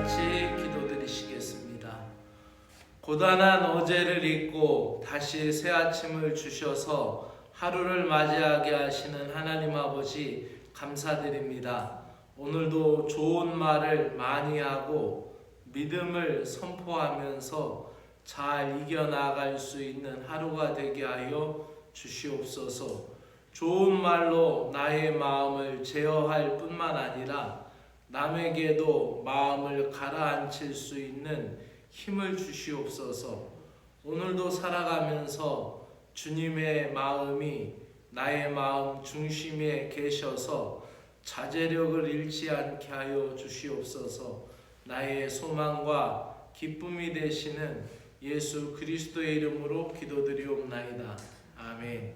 같이 기도드리시겠습니다. 고단한 어제를 잊고 다시 새 아침을 주셔서 하루를 맞이하게 하시는 하나님 아버지 감사드립니다. 오늘도 좋은 말을 많이 하고 믿음을 선포하면서 잘 이겨나갈 수 있는 하루가 되게 하여 주시옵소서. 좋은 말로 나의 마음을 제어할 뿐만 아니라 남에게도 마음을 가라앉힐 수 있는 힘을 주시옵소서. 오늘도 살아가면서 주님의 마음이 나의 마음 중심에 계셔서 자제력을 잃지 않게 하여 주시옵소서. 나의 소망과 기쁨이 되시는 예수 그리스도의 이름으로 기도드리옵나이다. 아멘.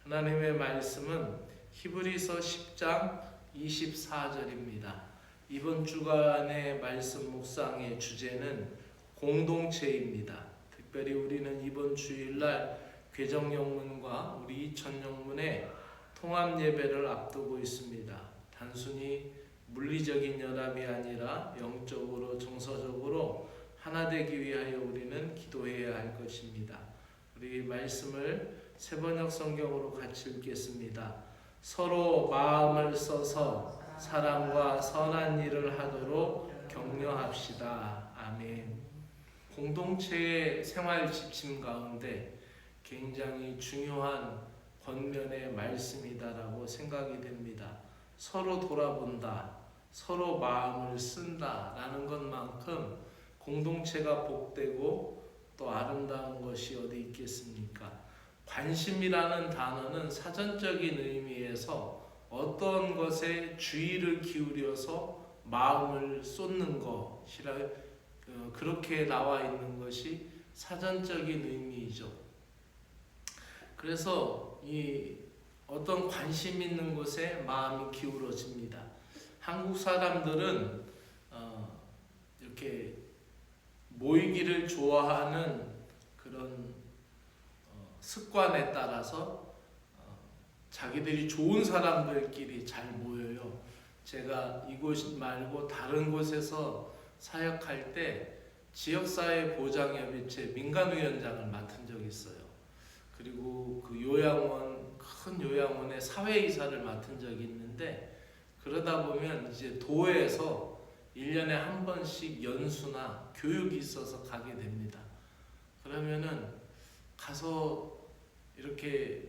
하나님의 말씀은 히브리서 10장 24절입니다. 이번 주간의 말씀 묵상의 주제는 공동체입니다. 특별히 우리는 이번 주일날 괴정영문과 우리 이천영문의 통합 예배를 앞두고 있습니다. 단순히 물리적인 연합이 아니라 영적으로 정서적으로 하나 되기 위하여 우리는 기도해야 할 것입니다. 우리 말씀을 세번역 성경으로 같이 읽겠습니다. 서로 마음을 써서 사랑과 선한 일을 하도록 격려합시다. 아멘. 공동체의 생활 지침 가운데 굉장히 중요한 권면의 말씀이다라고 생각이 됩니다. 서로 돌아본다, 서로 마음을 쓴다라는 것만큼 공동체가 복되고 또 아름다운 것이 어디 있겠습니까? 관심이라는 단어는 사전적인 의미에서 어떤 것에 주의를 기울여서 마음을 쏟는 것이라 그렇게 나와 있는 것이 사전적인 의미이죠. 그래서 이 어떤 관심 있는 곳에 마음이 기울어집니다. 한국 사람들은 이렇게 모이기를 좋아하는 그런 습관에 따라서 자기들이 좋은 사람들끼리 잘 모여요. 제가 이곳 말고 다른 곳에서 사역할 때 지역사회 보장협의체 민간위원장을 맡은 적이 있어요. 그리고 그 요양원, 큰 요양원의 사회이사를 맡은 적이 있는데, 그러다 보면 이제 도에서 1년에 한 번씩 연수나 교육이 있어서 가게 됩니다. 그러면은 가서 이렇게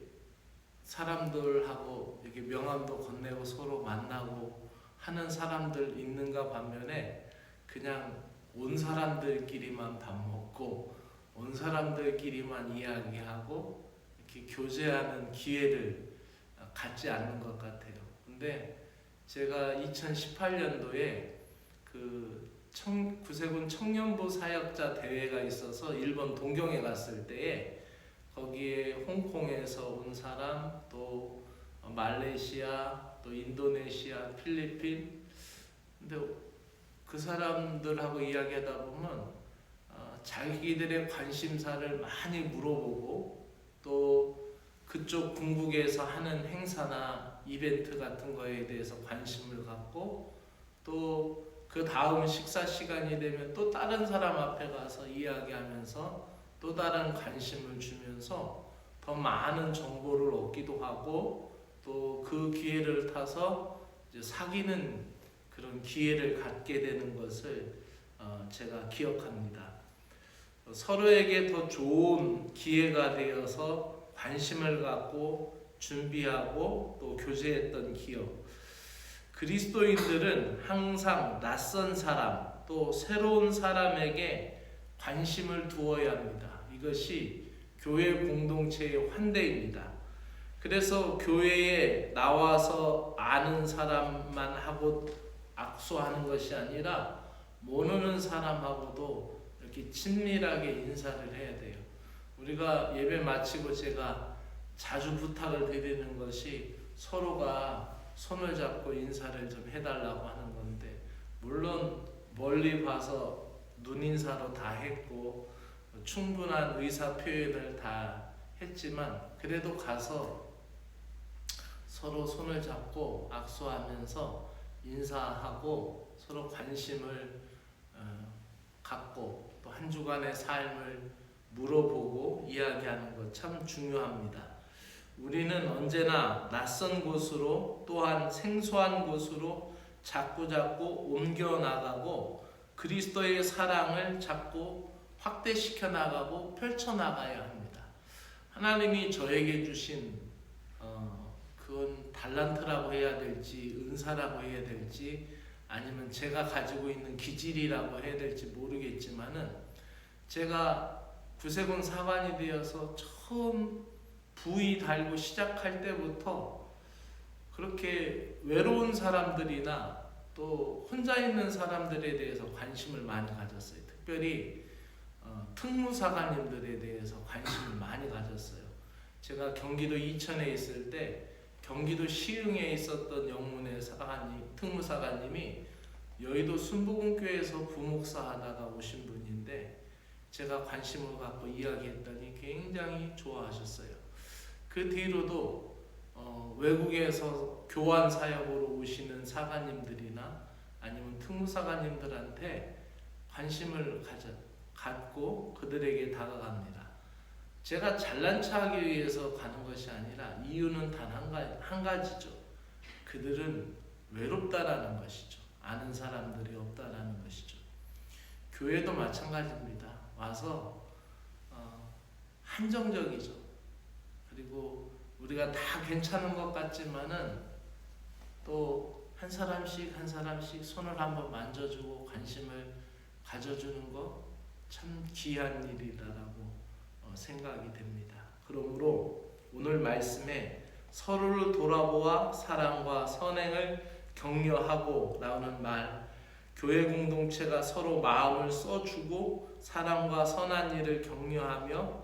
사람들하고 이렇게 명함도 건네고 서로 만나고 하는 사람들 있는가 반면에 그냥 온 사람들끼리만 밥 먹고 온 사람들끼리만 이야기하고 이렇게 교제하는 기회를 갖지 않는 것 같아요. 근데 제가 2018년도에 그 구세군 청년부 사역자 대회가 있어서 일본 동경에 갔을 때에 거기에 홍콩에서 온 사람, 또 말레이시아, 또 인도네시아, 필리핀, 근데 그 사람들하고 이야기하다 보면 자기들의 관심사를 많이 물어보고 또 그쪽 궁극에서 하는 행사나 이벤트 같은 거에 대해서 관심을 갖고 또 그 다음 식사 시간이 되면 또 다른 사람 앞에 가서 이야기하면서 또 다른 관심을 주면서 더 많은 정보를 얻기도 하고 또 그 기회를 타서 이제 사귀는 그런 기회를 갖게 되는 것을 제가 기억합니다. 서로에게 더 좋은 기회가 되어서 관심을 갖고 준비하고 또 교제했던 기억. 그리스도인들은 항상 낯선 사람 또 새로운 사람에게 관심을 두어야 합니다. 이것이 교회 공동체의 환대입니다. 그래서 교회에 나와서 아는 사람만 하고 악수하는 것이 아니라 모르는 사람하고도 이렇게 친밀하게 인사를 해야 돼요. 우리가 예배 마치고 제가 자주 부탁을 드리는 것이 서로가 손을 잡고 인사를 좀 해달라고 하는 건데, 물론 멀리 봐서 눈인사로 다 했고 충분한 의사 표현을 다 했지만 그래도 가서 서로 손을 잡고 악수하면서 인사하고 서로 관심을 갖고 또 한 주간의 삶을 물어보고 이야기하는 것 참 중요합니다. 우리는 언제나 낯선 곳으로 또한 생소한 곳으로 자꾸 옮겨 나가고 그리스도의 사랑을 자꾸 확대시켜 나가고 펼쳐 나가야 합니다. 하나님이 저에게 주신 그건 달란트라고 해야 될지 은사라고 해야 될지 아니면 제가 가지고 있는 기질이라고 해야 될지 모르겠지만은 제가 구세군 사관이 되어서 처음 부위 달고 시작할 때부터 그렇게 외로운 사람들이나 또 혼자 있는 사람들에 대해서 관심을 많이 가졌어요. 특별히 특무사관님들에 대해서 관심을 많이 가졌어요. 제가 경기도 이천에 있을 때 경기도 시흥에 있었던 영문의 특무사관님이 여의도 순복음교회에서 부목사 하다가 오신 분인데 제가 관심을 갖고 이야기했더니 굉장히 좋아하셨어요. 그 뒤로도 외국에서 교환 사역으로 오시는 사관님들이나 아니면 특무사관님들한테 관심을 갖고 그들에게 다가갑니다. 제가 잘난 척하기 위해서 가는 것이 아니라 이유는 단 한 가지죠. 그들은 외롭다라는 것이죠. 아는 사람들이 없다라는 것이죠. 교회도 마찬가지입니다. 와서 한정적이죠. 그리고 우리가 다 괜찮은 것 같지만은 또 한 사람씩 손을 한번 만져주고 관심을 가져주는 것 참 귀한 일이다라고 생각이 됩니다. 그러므로 오늘 말씀에 서로를 돌아보아 사랑과 선행을 격려하고 나오는 말, 교회 공동체가 서로 마음을 써주고 사랑과 선한 일을 격려하며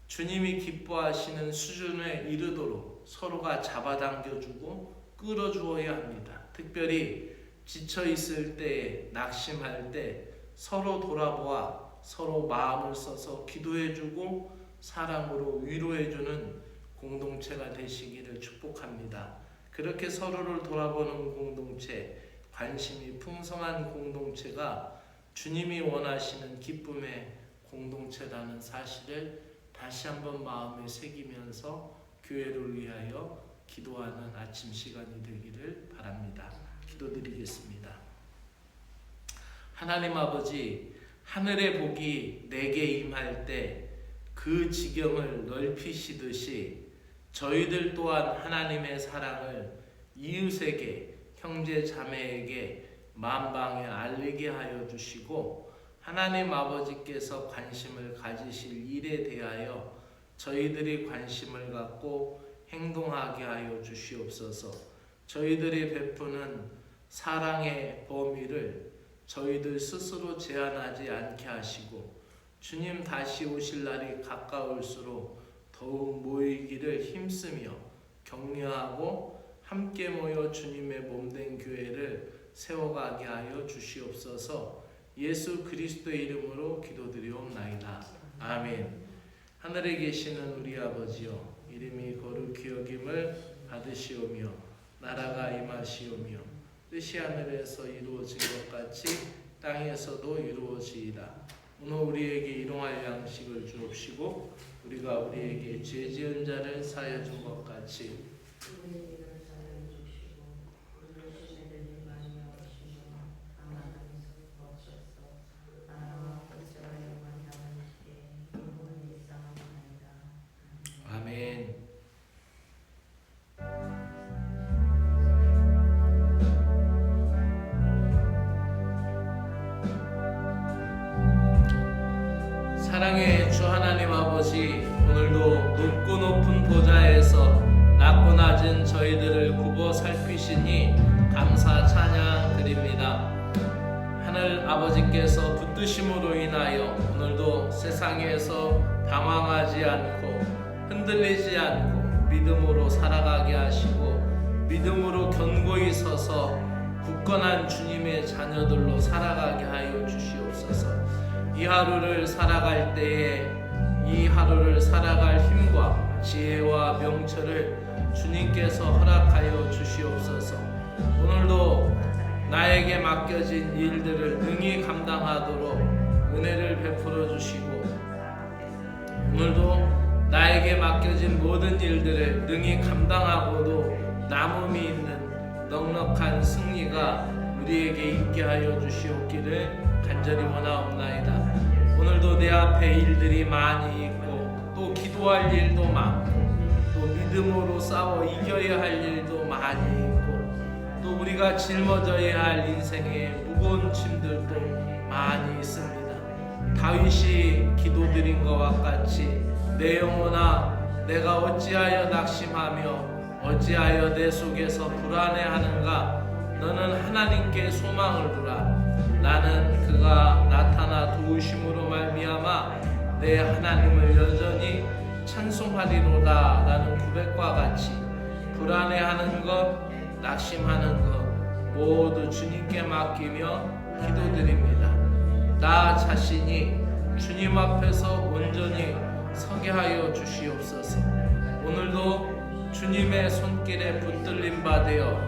주님이 기뻐하시는 수준에 이르도록 서로가 잡아당겨주고 끌어주어야 합니다. 특별히 지쳐있을 때, 낙심할 때 서로 돌아보아 서로 마음을 써서 기도해주고 사랑으로 위로해주는 공동체가 되시기를 축복합니다. 그렇게 서로를 돌아보는 공동체, 관심이 풍성한 공동체가 주님이 원하시는 기쁨의 공동체라는 사실을 다시 한번 마음에 새기면서 교회를 위하여 기도하는 아침 시간이 되기를 바랍니다. 기도드리겠습니다. 하나님 아버지, 하늘의 복이 내게 임할 때 그 지경을 넓히시듯이 저희들 또한 하나님의 사랑을 이웃에게, 형제 자매에게 만방에 알리게 하여 주시고 하나님 아버지께서 관심을 가지실 일에 대하여 저희들이 관심을 갖고 행동하게 하여 주시옵소서. 저희들이 베푸는 사랑의 범위를 저희들 스스로 제한하지 않게 하시고 주님 다시 오실 날이 가까울수록 더욱 모이기를 힘쓰며 격려하고 함께 모여 주님의 몸된 교회를 세워가게 하여 주시옵소서. 예수 그리스도의 이름으로 기도드리옵나이다. 아멘. 하늘에 계시는 우리 아버지여, 이름이 거룩히 여김을 받으시오며 나라가 임하시오며 뜻이 하늘에서 이루어진 것 같이 땅에서도 이루어지이다. 오늘 우리에게 일용할 양식을 주옵시고 우리가 우리에게 죄 지은 자를 사하여 준 것 같이 아멘. 사랑의 주 하나님 아버지, 오늘도 높고 높은 보좌에서 낮고 낮은 저희들을 굽어 살피시니 감사 찬양 드립니다. 하늘 아버지께서 붙드심으로 인하여 오늘도 세상에서 당황하지 않고 흔들리지 않고 믿음으로 살아가게 하시고 믿음으로 견고히 서서 굳건한 주님의 자녀들로 살아가게 하여 주시옵소서. 이 하루를 살아갈 때에 이 하루를 살아갈 힘과 지혜와 명철을 주님께서 허락하여 주시옵소서. 오늘도 나에게 맡겨진 일들을 능히 감당하도록 은혜를 베풀어 주시고 오늘도 나에게 맡겨진 모든 일들을 능히 감당하고도 남음이 있는 넉넉한 승리가 우리에게 있게 하여 주시옵기를 간절히 원하옵나이다. 오늘도 내 앞에 일들이 많이 있고 또 기도할 일도 많고 또 믿음으로 싸워 이겨야 할 일도 많이 있고 또 우리가 짊어져야 할 인생의 무거운 짐들도 많이 있습니다. 다윗이 기도드린 것과 같이 내 영혼아 내가 어찌하여 낙심하며 어찌하여 내 속에서 불안해하는가. 너는 하나님께 소망을 두라. 나는 그가 나타나 도우심으로 말미암아 내 하나님을 여전히 찬송하리로다. 라는 고백과 같이 불안해하는 것, 낙심하는 것 모두 주님께 맡기며 기도드립니다. 나 자신이 주님 앞에서 온전히 서게 하여 주시옵소서. 오늘도 주님의 손길에 붙들림 받으어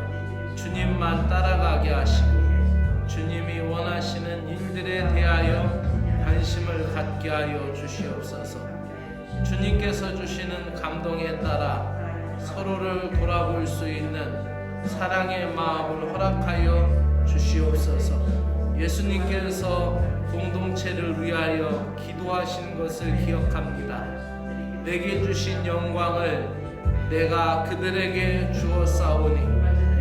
주님만 따라가게 하시고 주님이 원하시는 일들에 대하여 관심을 갖게 하여 주시옵소서. 주님께서 주시는 감동에 따라 서로를 돌아볼 수 있는 사랑의 마음을 허락하여 주시옵소서. 예수님께서 공동체를 위하여 기도하신 것을 기억합니다. 내게 주신 영광을 내가 그들에게 주었사오니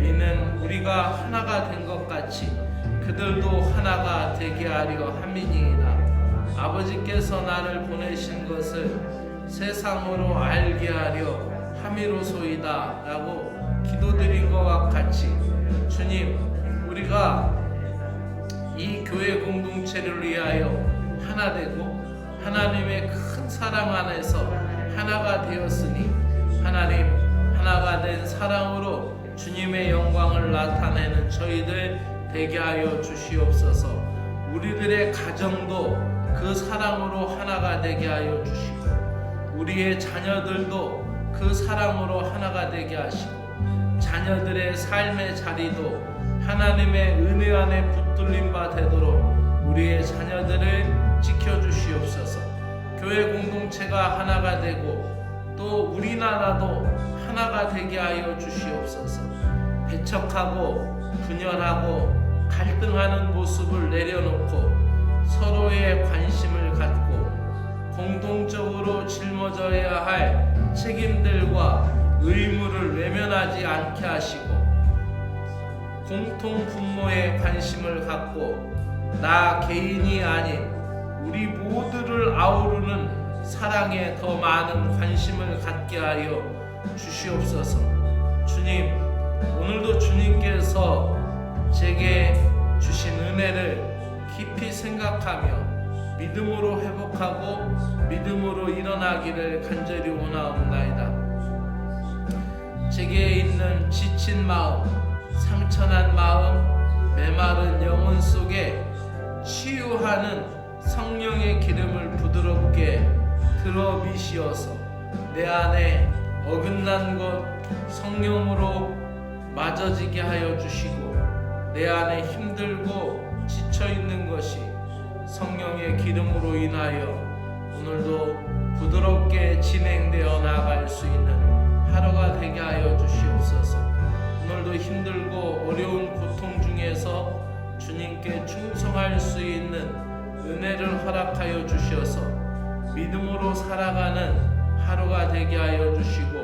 이는 우리가 하나가 된 것 같이 그들도 하나가 되게 하려 함이니이다. 아버지께서 나를 보내신 것을 세상으로 알게 하려 함이로소이다 라고 기도드린 것과 같이 주님 우리가 이 교회 공동체를 위하여 하나 되고 하나님의 큰 사랑 안에서 하나가 되었으니 하나님 하나가 된 사랑으로 주님의 영광을 나타내는 저희들 되게 하여 주시옵소서. 우리들의 가정도 그 사랑으로 하나가 되게 하여 주시고 우리의 자녀들도 그 사랑으로 하나가 되게 하시고 자녀들의 삶의 자리도 하나님의 은혜 안에 붙들림 바 되도록 우리의 자녀들을 지켜주시옵소서. 교회 공동체가 하나가 되고 또 우리나라도 하나가 되게 하여 주시옵소서. 배척하고 분열하고 갈등하는 모습을 내려놓고 서로의 관심을 갖고 공동적으로 짊어져야 할 책임들과 의무를 외면하지 않게 하시고 공통 분모에 관심을 갖고 나 개인이 아닌 우리 모두를 아우르는 사랑에 더 많은 관심을 갖게 하여 주시옵소서. 주님, 오늘도 주님께서 제게 주신 은혜를 깊이 생각하며 믿음으로 회복하고 믿음으로 일어나기를 간절히 원하옵나이다. 제게 있는 지친 마음, 상처난 마음, 메마른 영혼 속에 치유하는 성령의 기름을 부드럽게 들어 미시어서 내 안에 어긋난 것 성령으로 맞아지게 하여 주시고 내 안에 힘들고 지쳐있는 것이 성령의 기름으로 인하여 오늘도 부드럽게 진행되어 나아갈 수 있는 하루가 되게 하여 주시옵소서. 오늘도 힘들고 어려운 고통 중에서 주님께 충성할 수 있는 은혜를 허락하여 주셔서 믿음으로 살아가는 하루가 되게 하여 주시고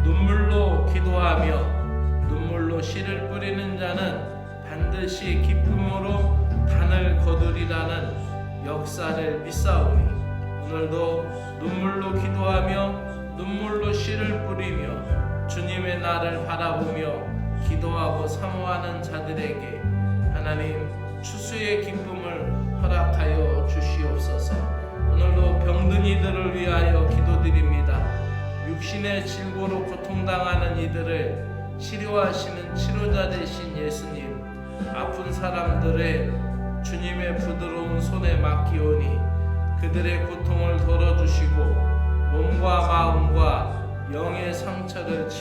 눈물로 기도하며 눈물로 씨를 뿌리는 자는 반드시 기쁨으로 단을 거두리라는 역사를 믿사오니 오늘도 눈물로 기도하며 눈물로 씨를 뿌리며 주님의 날을 바라보며 기도하고 사모하는 자들에게 하나님 추수의 기쁨을 허락하여 주시옵소서. 오늘도 병든 이들을 위하여 기도드립니다. 육신의 질고로 고통당하는 이들을 치료하시는 치료자 되신 예수님, 아픈 사람들의 주님의 부드러운 손에 맡기오니 그들의 고통을 덜어주시고 몸과 마음과 영의 상처를 치료